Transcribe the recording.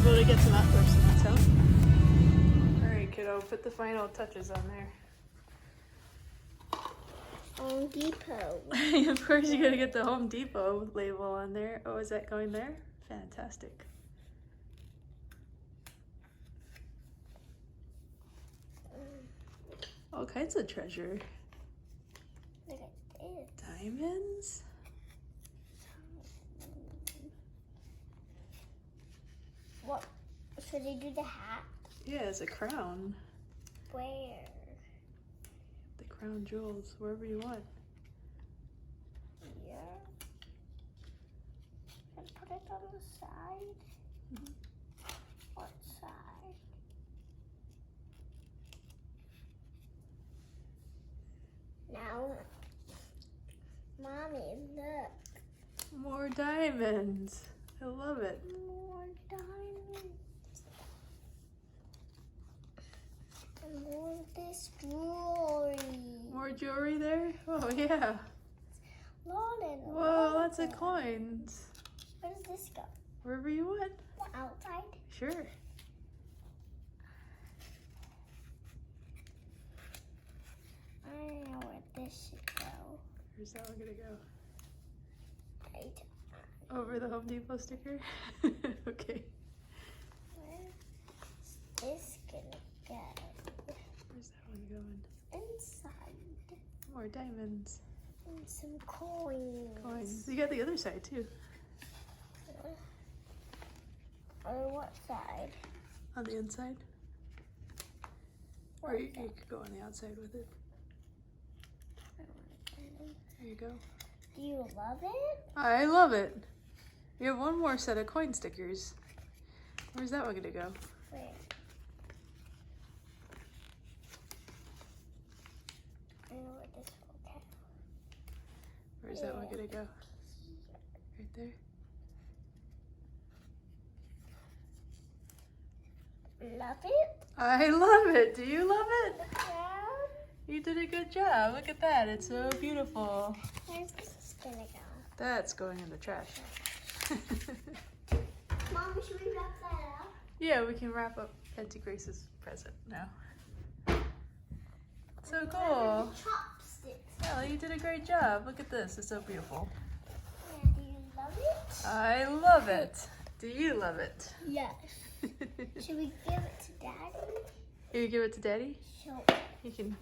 able to get some outdoor snacks, huh? Alright, kiddo, put the final touches on there. Home Depot. Of course, you gotta get the Home Depot label on there. Oh, is that going there? Fantastic. All kinds of treasure. Look at this. Diamonds? What? Should they do the hat? Yeah, it's a crown. Where? The crown jewels, wherever you want. Here. And put it on the side. What side? Now, Mommy, look. More diamonds. I love it. More diamonds. And more of this jewelry. More jewelry there? Oh, yeah. Lauren, Whoa, lots of coins. Where does this go? Wherever you want. The outside? Sure. I don't know where this should go. Where's that one gonna go? Right. Over the Home Depot sticker? Okay. Where's this gonna go? Where's that one going? Inside. More diamonds. And some coins. Coins. You got the other side too. On what side? On the inside? Or you could go on the outside with it. There you go. Do you love it? I love it. You have one more set of coin stickers. Where's that one gonna go? Where? I know where this will go. Where's that one gonna go? Right there? Love it? I love it. Do you love it? Yeah. You did a good job. Look at that. It's so beautiful. Where's this gonna go? That's going in the trash. Mom, should we wrap that up? Yeah, we can wrap up Auntie Grace's present now. So cool. Chopsticks. Ellie, you did a great job. Look at this. It's so beautiful. Yeah, do you love it? I love it. Do you love it? Yes. Should we give it to Daddy? You give it to Daddy? Sure. You can.